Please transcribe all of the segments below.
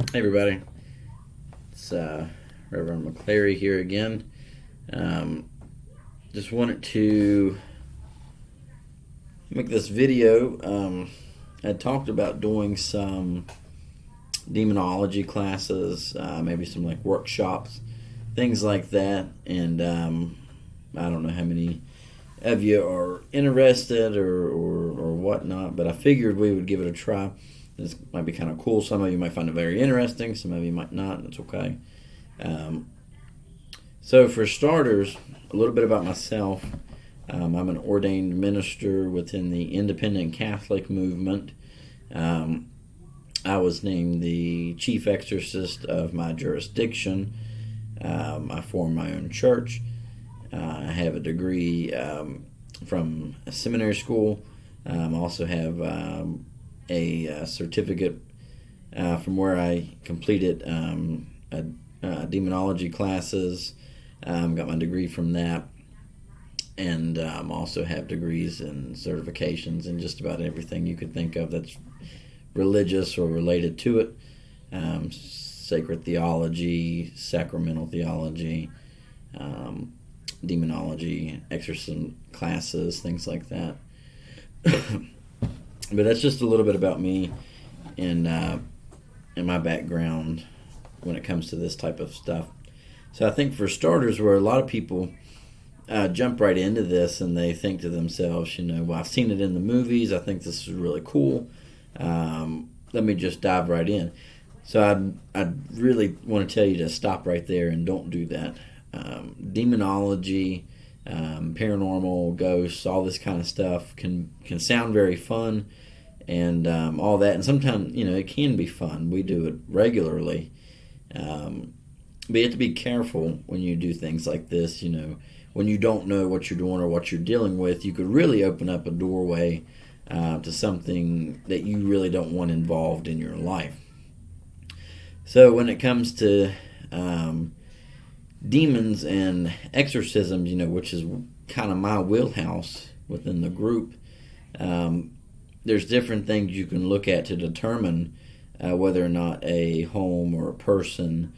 Hey everybody, it's Reverend McClary here again. Um, just wanted to make this video. I talked about doing some demonology classes, maybe some like workshops, things like that, and I don't know how many of you are interested or whatnot, but I figured we would give it a try. This might be kind of cool. Some of you might find it very interesting. Some of you might not. That's okay. Um, so, for starters, a little bit about myself. I'm an ordained minister within the independent Catholic movement. Um, I was named the chief exorcist of my jurisdiction. I formed my own church. I have a degree from a seminary school. I also have a certificate from where I completed demonology classes. Got my degree from that, and also have degrees and certifications in just about everything you could think of that's religious or related to it. Sacred theology, sacramental theology, demonology, exorcism classes, things like that. But that's just a little bit about me and my background when it comes to this type of stuff. So I think for starters, where a lot of people jump right into this and they think to themselves, well, I've seen it in the movies. I think this is really cool. Let me just dive right in. So I'd really want to tell you to stop right there and don't do that. Demonology, paranormal, ghosts, all this kind of stuff can sound very fun and all that. And sometimes, it can be fun. We do it regularly. But you have to be careful when you do things like this. When you don't know what you're doing or what you're dealing with, you could really open up a doorway to something that you really don't want involved in your life. So when it comes to demons and exorcisms, which is kind of my wheelhouse within the group, there's different things you can look at to determine whether or not a home or a person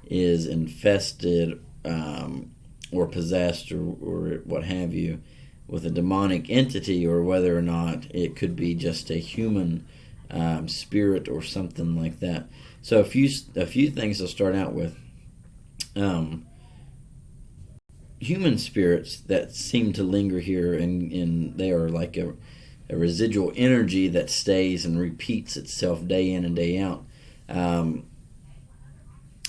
is infested or possessed or what have you with a demonic entity, or whether or not it could be just a human spirit or something like that. So a few things to start out with. Human spirits that seem to linger here, and they are like a residual energy that stays and repeats itself day in and day out,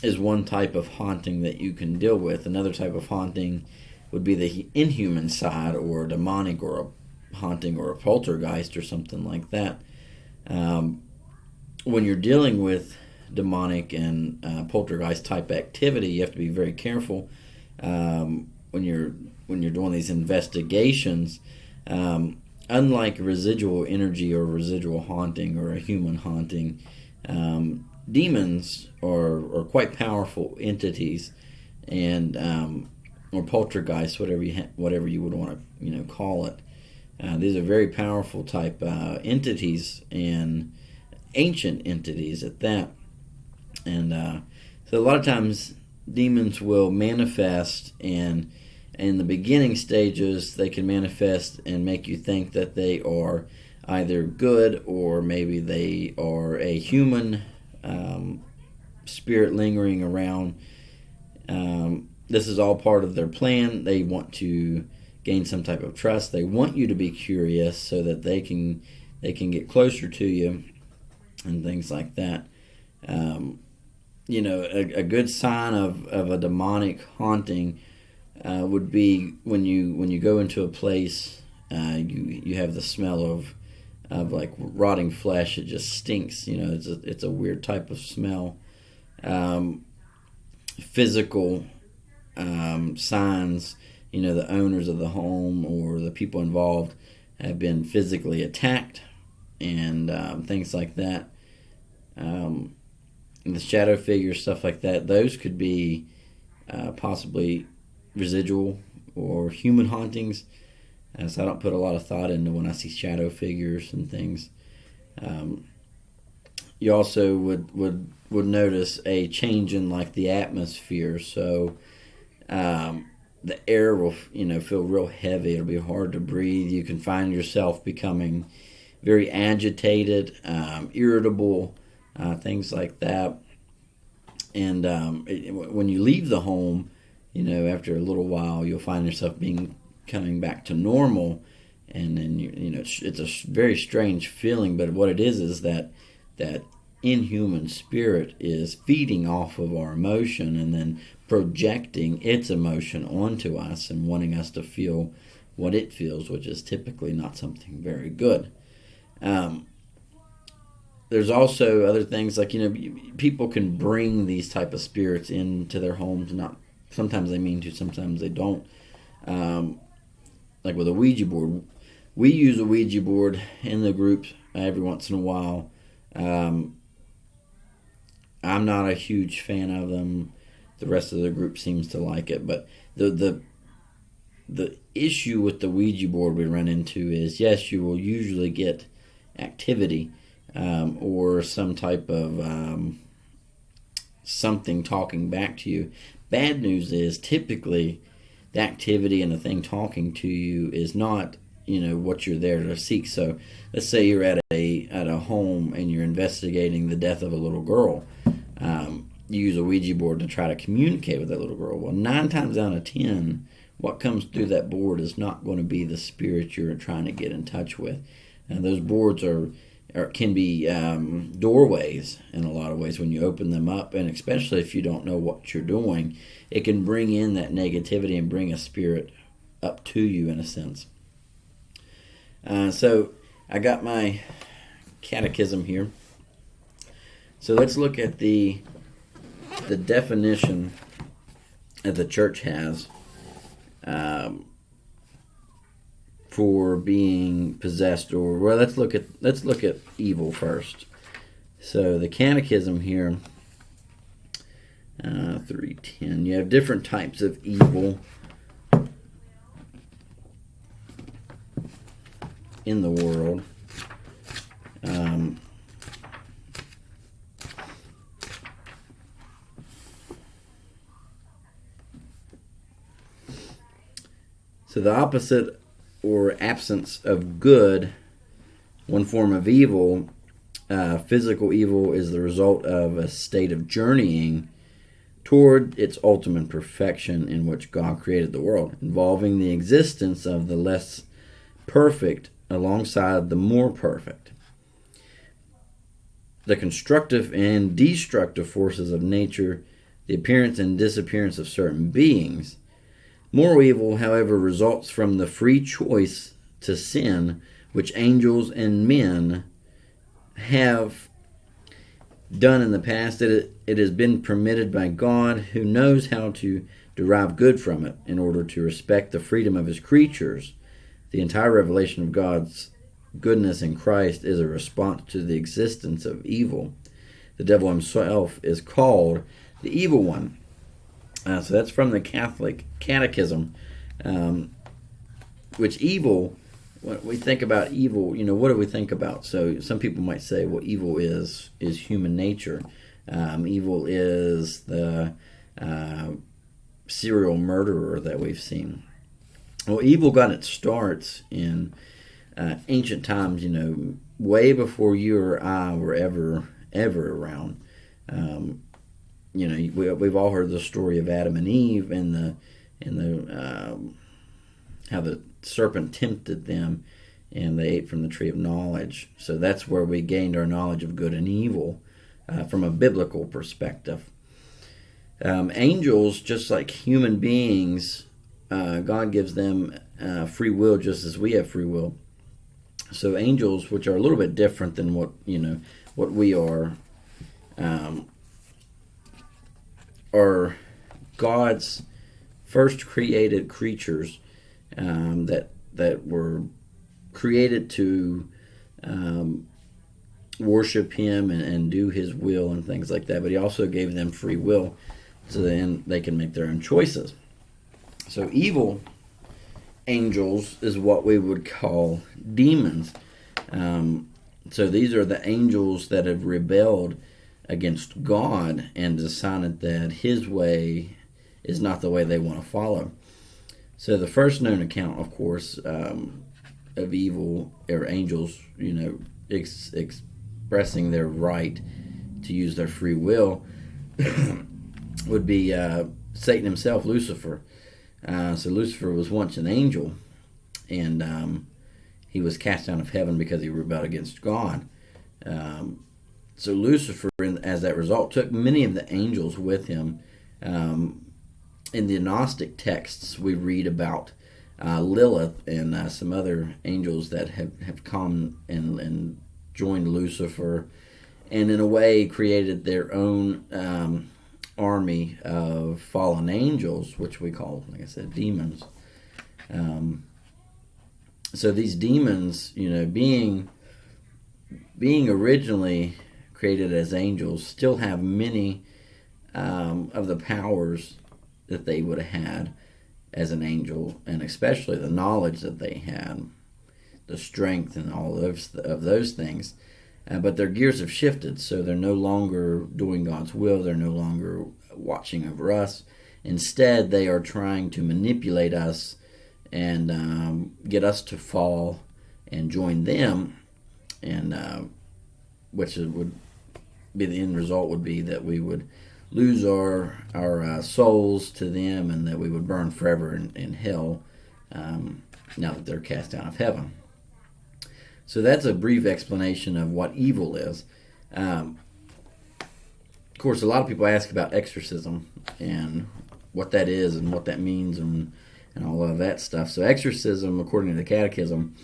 is one type of haunting that you can deal with. Another type of haunting would be the inhuman side, or a demonic, or a haunting, or a poltergeist, or something like that. When you're dealing with demonic and poltergeist type activity, you have to be very careful when you're doing these investigations. Unlike residual energy or residual haunting or a human haunting, demons are quite powerful entities, and or poltergeists, whatever you would want to call it. These are very powerful type entities, and ancient entities at that. And so a lot of times demons will manifest, and in the beginning stages they can manifest and make you think that they are either good, or maybe they are a human spirit lingering around. This is all part of their plan. They want to gain some type of trust. They want you to be curious so that they can get closer to you and things like that. A good sign of a demonic haunting would be when you go into a place, you have the smell of like rotting flesh. It just stinks. It's a weird type of smell. Physical signs. The owners of the home or the people involved have been physically attacked, and things like that. And the shadow figures, stuff like that. Those could be possibly residual or human hauntings. So I don't put a lot of thought into when I see shadow figures and things. You also would would notice a change in like the atmosphere. So the air will feel real heavy. It'll be hard to breathe. You can find yourself becoming very agitated, irritable, things like that. And when you leave the home, after a little while, you'll find yourself coming back to normal. And then it's a very strange feeling. But what it is that inhuman spirit is feeding off of our emotion and then projecting its emotion onto us and wanting us to feel what it feels, which is typically not something very good. There's also other things like, people can bring these type of spirits into their homes. Not sometimes they mean to, sometimes they don't. Like with a Ouija board, we use a Ouija board in the group every once in a while. I'm not a huge fan of them. The rest of the group seems to like it, but the issue with the Ouija board we run into is, yes, you will usually get activity or some type of something talking back to you. Bad news is typically the activity and the thing talking to you is not what you're there to seek. So let's say you're at a home and you're investigating the death of a little girl. You use a Ouija board to try to communicate with that little girl. Well, 9 times out of 10, what comes through that board is not going to be the spirit you're trying to get in touch with. And those boards can be doorways in a lot of ways when you open them up, and especially if you don't know what you're doing, it can bring in that negativity and bring a spirit up to you in a sense. So I got my catechism here. So let's look at the definition that the church has for being possessed, or well, let's look at evil first. So the catechism here, 310. You have different types of evil in the world. So the opposite or absence of good, one form of evil, physical evil, is the result of a state of journeying toward its ultimate perfection in which God created the world, involving the existence of the less perfect alongside the more perfect. The constructive and destructive forces of nature, the appearance and disappearance of certain beings. Moral evil, however, results from the free choice to sin, which angels and men have done in the past. It has been permitted by God, who knows how to derive good from it in order to respect the freedom of his creatures. The entire revelation of God's goodness in Christ is a response to the existence of evil. The devil himself is called the evil one. So that's from the Catholic Catechism. Which evil, when we think about evil, what do we think about? So some people might say, well, evil is human nature. Evil is the serial murderer that we've seen. Well, evil got its starts in ancient times, way before you or I were ever around. We've all heard the story of Adam and Eve and the how the serpent tempted them, and they ate from the tree of knowledge. So that's where we gained our knowledge of good and evil from a biblical perspective. Angels, just like human beings, God gives them free will just as we have free will. So angels, which are a little bit different than what we are God's first created creatures that were created to worship him and do his will and things like that. But he also gave them free will, so then they can make their own choices. So evil angels is what we would call demons. So these are the angels that have rebelled against God and decided that his way is not the way they want to follow. So the first known account, of course, of evil or angels, expressing their right to use their free will would be Satan himself, Lucifer. So Lucifer was once an angel, and he was cast out of heaven because he rebelled against God. So Lucifer, as that result, took many of the angels with him. In the Gnostic texts, we read about Lilith and some other angels that have come and joined Lucifer, and in a way created their own army of fallen angels, which we call, like I said, demons. So these demons, being originally created as angels, still have many of the powers that they would have had as an angel, and especially the knowledge that they had, the strength and all of those things. But their gears have shifted, so they're no longer doing God's will. They're no longer watching over us. Instead, they are trying to manipulate us and get us to fall and join them, and which would be the end result would be that we would lose our souls to them, and that we would burn forever in hell now that they're cast out of heaven. So that's a brief explanation of what evil is. Of course, a lot of people ask about exorcism and what that is and what that means and all of that stuff. So exorcism, according to the Catechism,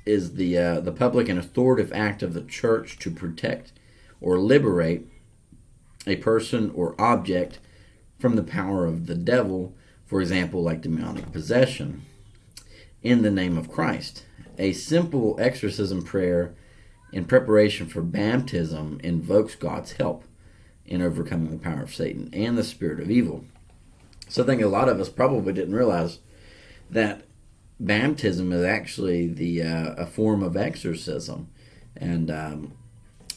is the public and authoritative act of the Church to protect or liberate a person or object from the power of the devil, for example, like demonic possession, in the name of Christ. A simple exorcism prayer in preparation for baptism invokes God's help in overcoming the power of Satan and the spirit of evil. So I think a lot of us probably didn't realize that baptism is actually a form of exorcism. And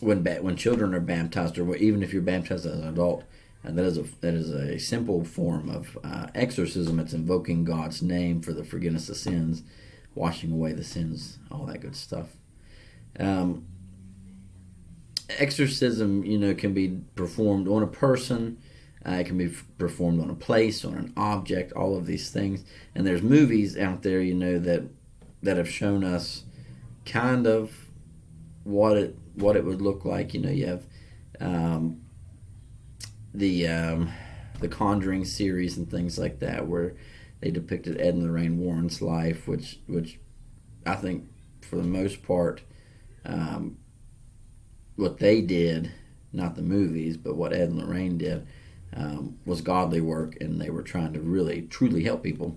when children are baptized, or even if you're baptized as an adult, and that is a simple form of exorcism. It's invoking God's name for the forgiveness of sins, washing away the sins, all that good stuff. Exorcism, can be performed on a person. It can be performed on a place, on an object, all of these things. And there's movies out there, that have shown us kind of what it would look like. You have the Conjuring series and things like that, where they depicted Ed and Lorraine Warren's life, which I think for the most part, what they did, not the movies, but what Ed and Lorraine did, was godly work, and they were trying to really, truly help people.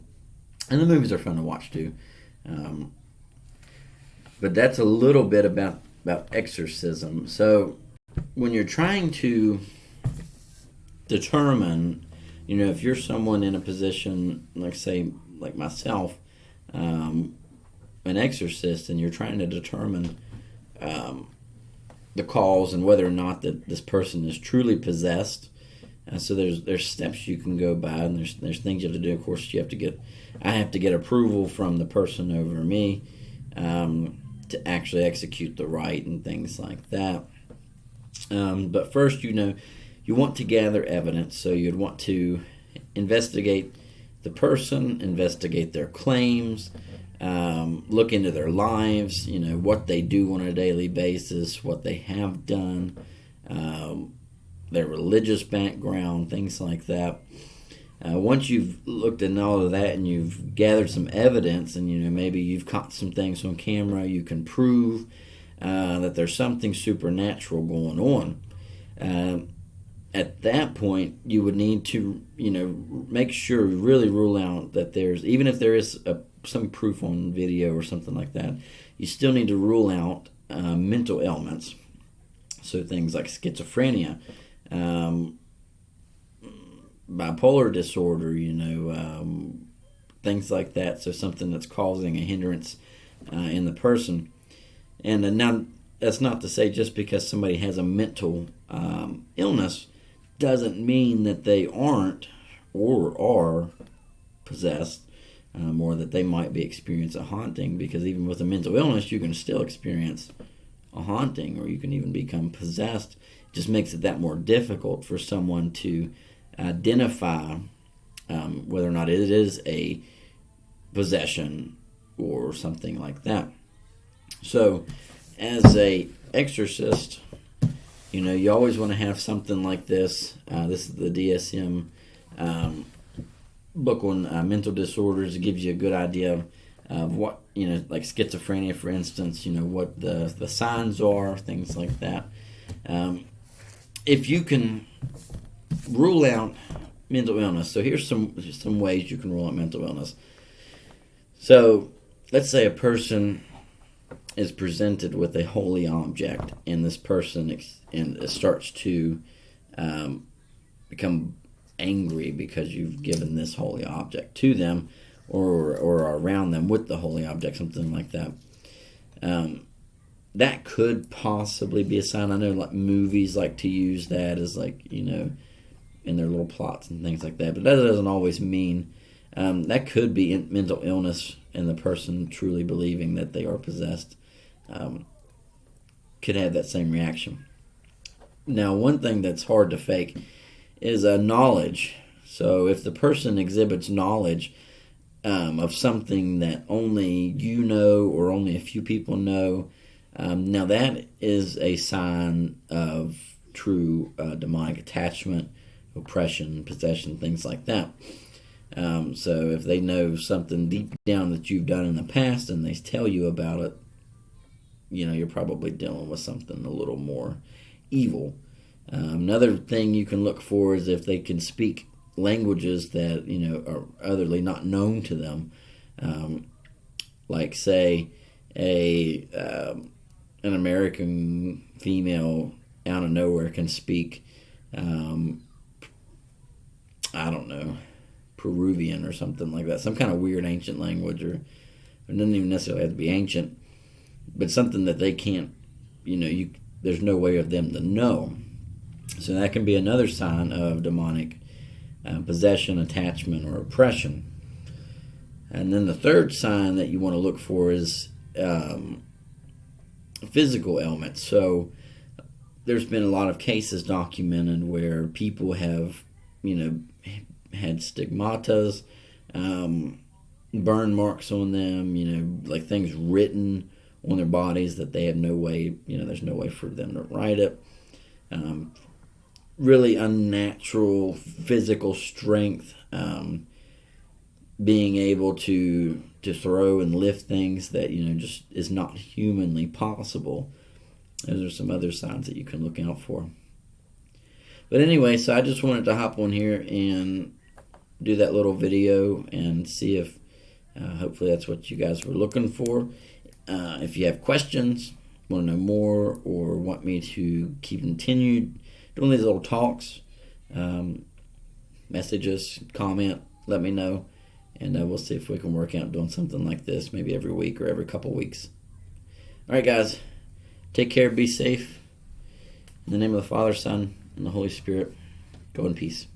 And the movies are fun to watch too. But that's a little bit about exorcism. So when you're trying to determine, if you're someone in a position, like myself, an exorcist, and you're trying to determine the cause and whether or not that this person is truly possessed. So there's steps you can go by, and there's things you have to do. Of course, I have to get approval from the person over me to actually execute the rite and things like that. But first, you want to gather evidence. So you'd want to investigate the person, investigate their claims, look into their lives, what they do on a daily basis, what they have done, their religious background, things like that. Once you've looked at all of that and you've gathered some evidence, and maybe you've caught some things on camera, you can prove that there's something supernatural going on. At that point, you would need to make sure, really rule out that there's, even if there is some proof on video or something like that, you still need to rule out mental ailments. So things like schizophrenia, bipolar disorder, things like that. So something that's causing a hindrance in the person. And now, that's not to say just because somebody has a mental illness doesn't mean that they aren't or are possessed, or that they might be experiencing a haunting, because even with a mental illness, you can still experience a haunting, or you can even become possessed. It just makes it that more difficult for someone to identify whether or not it is a possession or something like that. So, as a exorcist, you always want to have something like this. This is the DSM book on mental disorders. It gives you a good idea of what, like schizophrenia, for instance, what the signs are, things like that. If you can rule out mental illness, so here's some ways you can rule out mental illness. So, let's say a person is presented with a holy object, and this person starts to become angry because you've given this holy object to them, or are around them with the holy object, something like that. That could possibly be a sign. I know like movies like to use that as in their little plots and things like that, but that doesn't always mean. That could be mental illness, and the person truly believing that they are possessed could have that same reaction. Now, one thing that's hard to fake is knowledge. So if the person exhibits knowledge of something that only you know or only a few people know, now that is a sign of true demonic attachment, oppression, possession, things like that. So if they know something deep down that you've done in the past and they tell you about it, you're probably dealing with something a little more evil. Another thing you can look for is if they can speak languages that are otherly not known to them, like say an American female out of nowhere can speak I don't know, Peruvian or something like that, some kind of weird ancient language, or it doesn't even necessarily have to be ancient, but something that they can't, there's no way of them to know. So that can be another sign of demonic possession, attachment, or oppression. And then the third sign that you want to look for is physical ailments. So there's been a lot of cases documented where people have, had stigmatas, burn marks on them, like things written on their bodies that they have no way, there's no way for them to write it. Really unnatural physical strength, being able to throw and lift things that, just is not humanly possible. Those are some other signs that you can look out for. But anyway, so I just wanted to hop on here and do that little video and see if hopefully that's what you guys were looking for. If you have questions, want to know more, or want me to continue doing these little talks, messages, comment, let me know, and we'll see if we can work out doing something like this maybe every week or every couple weeks. All right, guys, take care, be safe. In the name of the Father, Son, and the Holy Spirit, go in peace.